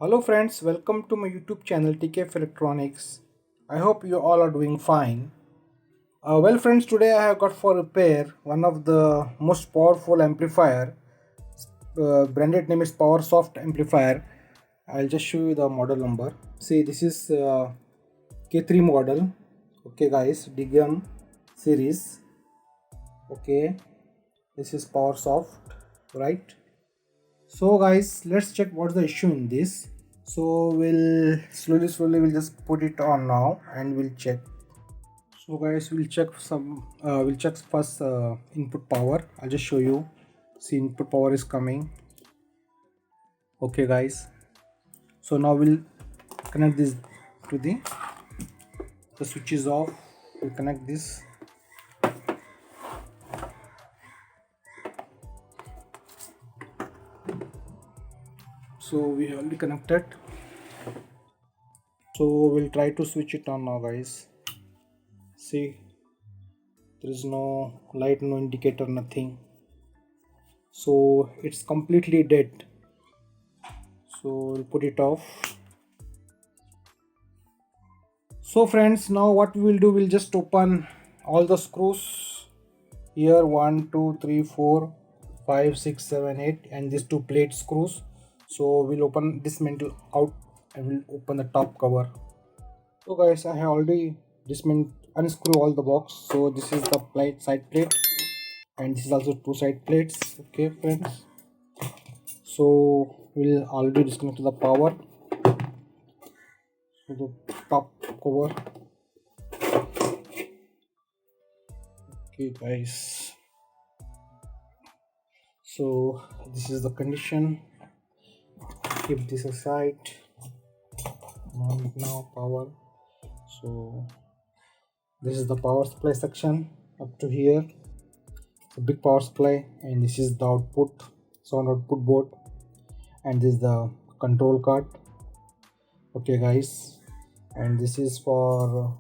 Hello friends, welcome to my YouTube channel TKF Electronics. I hope you all are doing fine. Well friends, today I have got for repair one of the most powerful amplifier. Branded name is PowerSoft amplifier. I'll just show you the model number. See, this is K3 model. Okay guys, Digam series. Okay, this is PowerSoft, right? So guys, let's check what's the issue in this. So we'll slowly we'll just put it on now and we'll check. So guys, we'll check first input power. I'll just show you. See, input power is coming. Okay guys, so now we'll connect this to the switch is off. We'll connect this. So we already connected. So we'll try to switch it on now guys. See, there is no light, no indicator, nothing. So it's completely dead. So we'll put it off. So friends, now what we will do, we'll just open all the screws here, 1 2 3 4 5 6 7 8, and these two plate screws. So we'll open this dismantle out and we'll open the top cover. So guys, I have already unscrew all the box. So this is the side plate, and this is also two side plates. Okay friends, so we'll already disconnect the power. So the top cover. Okay guys, so this is the condition. Keep this aside. Now power. So this is the power supply section up to here. It's a big power supply, and this is the output, sound output board, and this is the control card. Okay guys, and this is for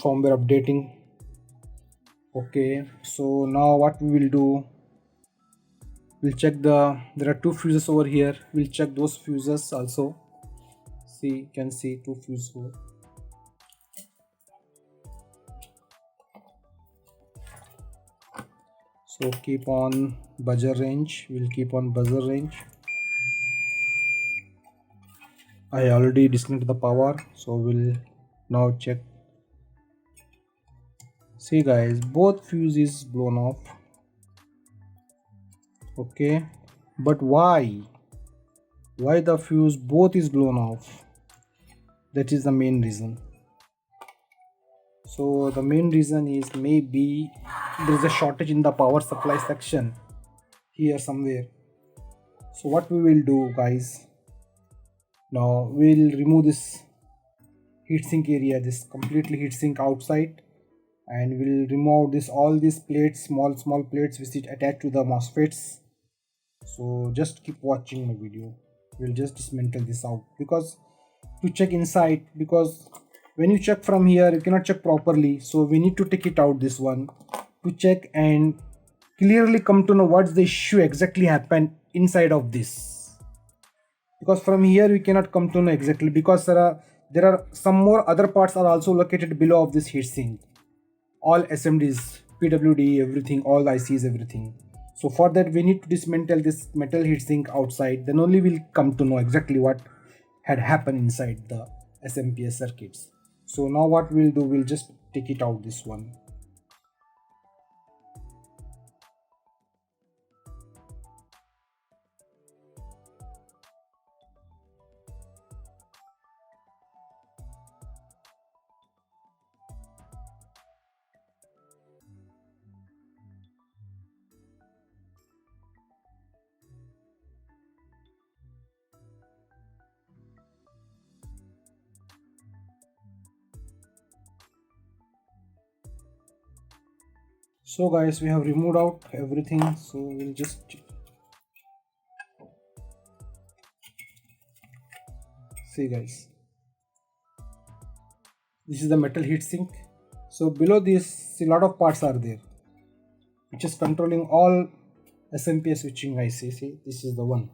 firmware updating. Okay, so now what we will do, we'll check there are two fuses over here. We'll check those fuses also. See, you can see two fuses here. So keep on buzzer range. We'll keep on buzzer range. I already disconnected the power, so we'll now check. See guys, both fuse is blown off. Okay, but why the fuse both is blown off? That is the main reason. So the main reason is maybe there is a shortage in the power supply section here somewhere. So what we will do guys, now we'll remove this heatsink area, this completely heatsink outside, and we'll remove this all these plates, small plates which is attached to the MOSFETs. So just keep watching my video. We'll just dismantle this out, because to check inside, because when you check from here you cannot check properly, so we need to take it out, this one, to check and clearly come to know what's the issue exactly happened inside of this, because from here we cannot come to know exactly, because there are some more other parts are also located below of this heatsink, all SMDs, PWD, everything, all ICs, everything. So for that we need to dismantle this metal heatsink outside, then only we'll come to know exactly what had happened inside the SMPS circuits. So now what we'll do, we'll just take it out, this one. So guys, we have removed out everything, so we'll just see guys, this is the metal heatsink. So below this a lot of parts are there which is controlling all SMPS switching IC. See, this is the one.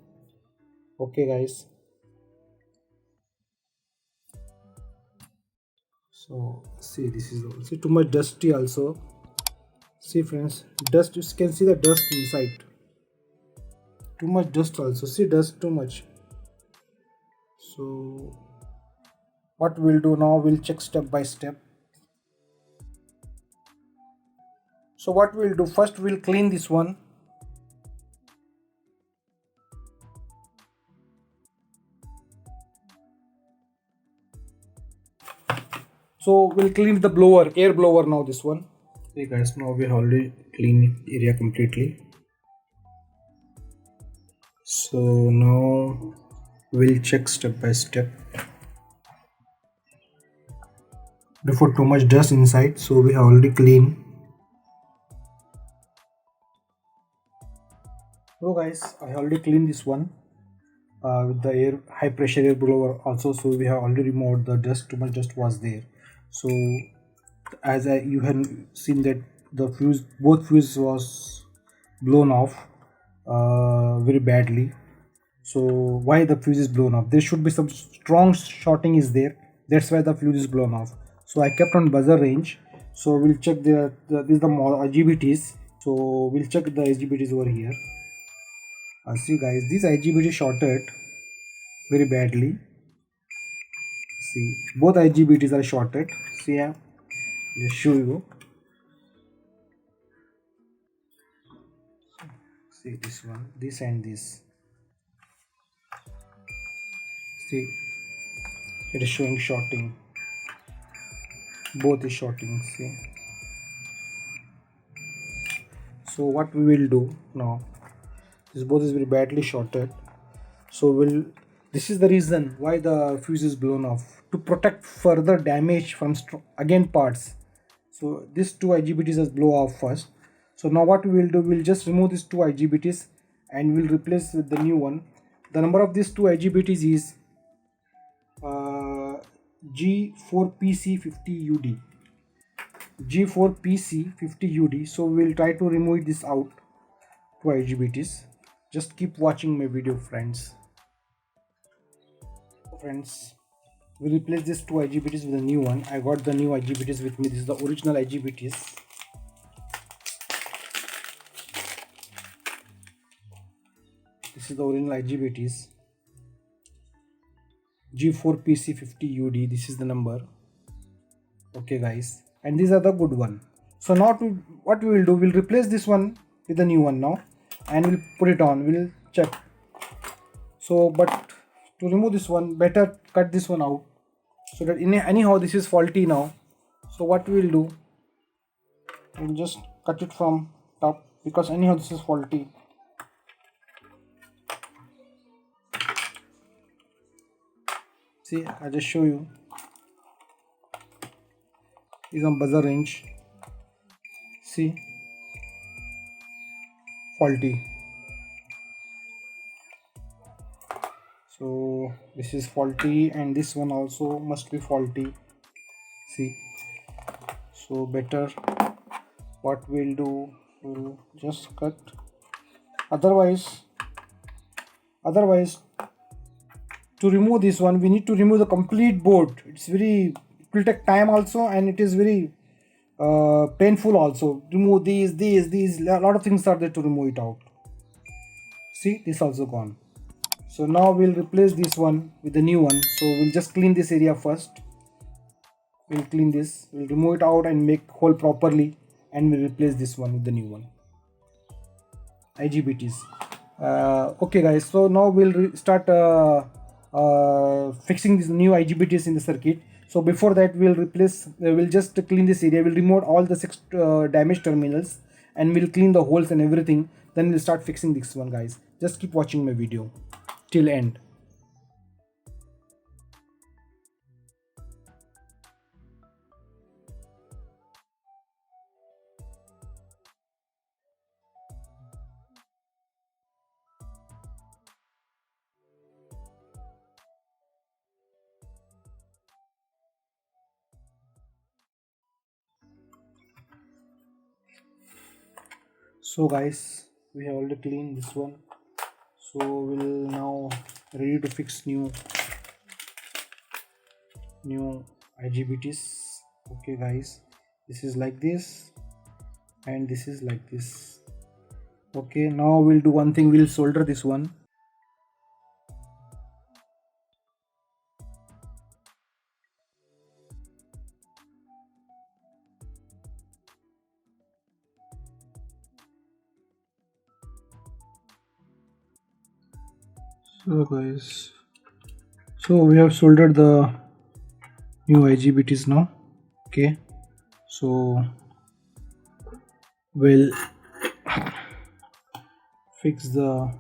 Okay guys, So see, this is see too much dusty also. See friends, dust, you can see the dust inside. Too much dust also, see dust too much. So what we'll do now, we'll check step by step. So what we'll do, first we'll clean this one. So we'll clean the blower, air blower now, this one. Hey guys, now we have already cleaned area completely. So now we'll check step by step. Before too much dust inside, so we have already cleaned. So guys, I already cleaned this one with the air high pressure air blower also. So we have already removed the dust, too much dust was there. So as you have seen that the fuse, both fuse was blown off very badly. So why the fuse is blown off? There should be some strong shorting is there, that's why the fuse is blown off. So I kept on buzzer range. So we'll check this is the IGBTs. So we'll check the IGBTs over here. See guys, these IGBT shorted very badly. See, both IGBTs are shorted. See, I'll show you. See this one, this and this. See, it is showing shorting. Both is shorting. See. So what we will do now? This both is very badly shorted. So this is the reason why the fuse is blown off, to protect further damage from again parts. So these two IGBTs has blow off first. So now what we will do, we'll just remove these two IGBTs and we'll replace with the new one. The number of these two IGBTs is G4PC50UD. G4PC50UD. So we'll try to remove this out, two IGBTs. Just keep watching my video, friends. We replace these two IGBTs with a new one. I got the new IGBTs with me. This is the original IGBTs. This is the original IGBTs. G4PC50UD. This is the number. Okay guys, and these are the good one. So now what we will do, we'll replace this one with the new one now, and we'll put it on. We'll check. So but to remove this one, better cut this one out, so that anyhow this is faulty now. So what we will do, we'll just cut it from top, because anyhow this is faulty. See, I'll just show you. Is on buzzer range. See, faulty. So this is faulty, and this one also must be faulty. See, so better what we'll do, we'll just cut. Otherwise to remove this one, we need to remove the complete board. It will take time also, and it is very painful also. Remove these, a lot of things are there to remove it out. See, this also gone. So now we'll replace this one with the new one. So we'll just clean this area first. We'll clean this, we'll remove it out and make hole properly, and we'll replace this one with the new one. IGBTs. Okay guys, so now we'll start fixing these new IGBTs in the circuit. So before that, we'll just clean this area. We'll remove all the 6 damaged terminals, and we'll clean the holes and everything. Then we'll start fixing this one, guys. Just keep watching my video till end. So guys, we have already cleaned this one. So we'll now ready to fix new IGBTs. Okay guys, this is like this and this is like this. Okay, now we'll do one thing, we'll solder this one. So guys, so we have soldered the new IGBTs now. Okay, so we'll fix the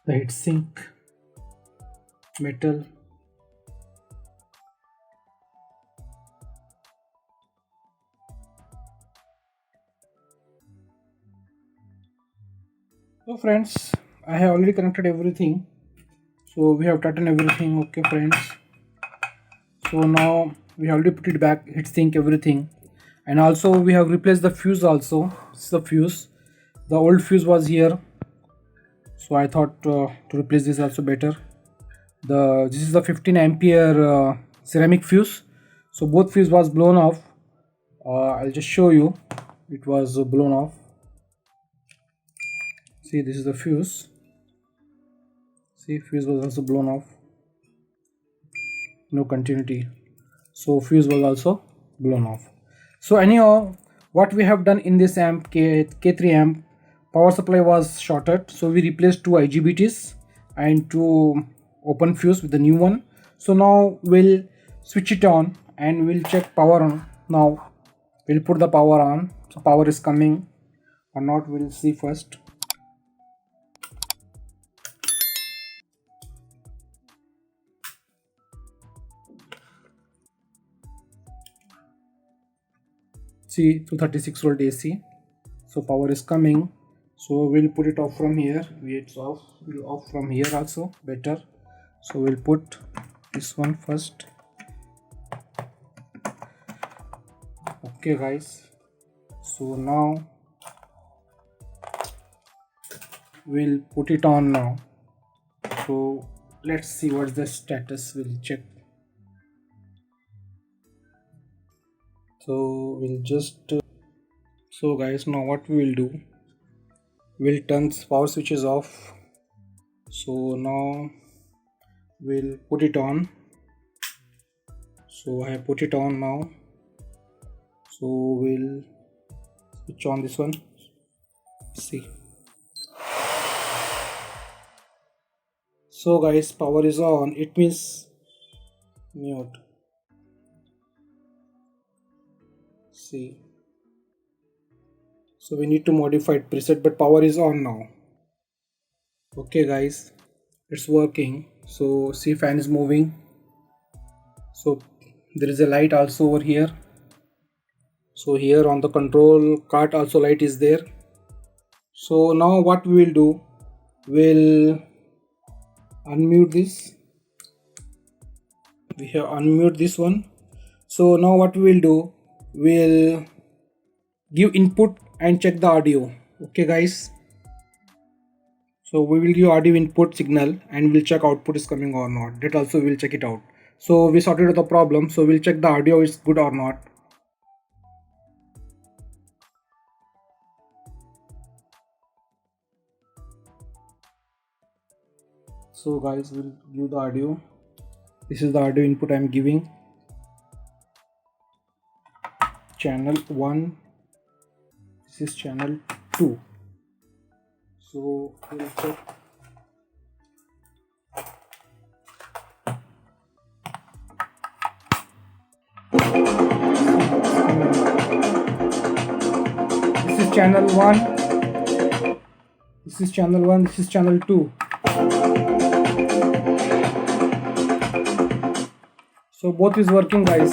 heatsink metal. So friends, I have already connected everything. So we have tightened everything. Okay friends, so now we have already put it back, heatsink, everything, and also we have replaced the fuse also. This is the fuse, the old fuse was here, so I thought to replace this also better. This is the 15 ampere ceramic fuse, so both fuse was blown off. I'll just show you, it was blown off. See, this is the fuse. See, fuse was also blown off, no continuity, so fuse was also blown off. So anyhow, what we have done in this amp, K3 amp, power supply was shorted, so we replaced two IGBTs and two open fuse with the new one. So now we'll switch it on and we'll check power on. Now we'll put the power on, so power is coming or not, we'll see first. See, 236 volt AC, so power is coming. So we'll put it off from here. It's off, we'll off from here also, better. So we'll put this one first. Okay guys, so now we'll put it on now. So let's see what's the status, we'll check. So we'll just so guys, now what we will do, we'll turn power switches off. So now we'll put it on. So I have put it on now, so we'll switch on this one. See, so guys, power is on, it means mute. See, so we need to modify it preset, but power is on now. Okay guys, it's working. So see, fan is moving, so there is a light also over here. So here on the control cart also light is there. So now what we will do, we'll unmute this. We have unmute this one. So now what we will do, we'll give input and check the audio. Okay guys, so we will give audio input signal and we'll check output is coming or not. That also we'll check it out. So we sorted out the problem, so we'll check the audio is good or not. So guys, we'll give the audio. This is the audio input I am giving. Channel 1, this is channel 2. So we'll check. This is channel 1, this is channel 1, this is channel 2. So both is working guys.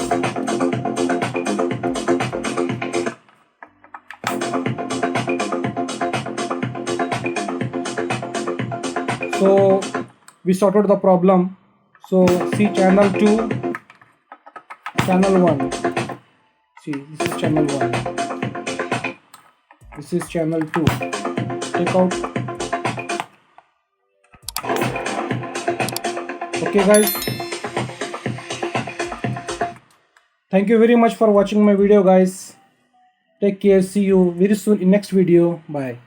So we sorted the problem. So see, channel 2, channel 1. See, this is channel 1. This is channel 2. Take out. Okay guys. Thank you very much for watching my video, guys. Take care. See you very soon in next video. Bye.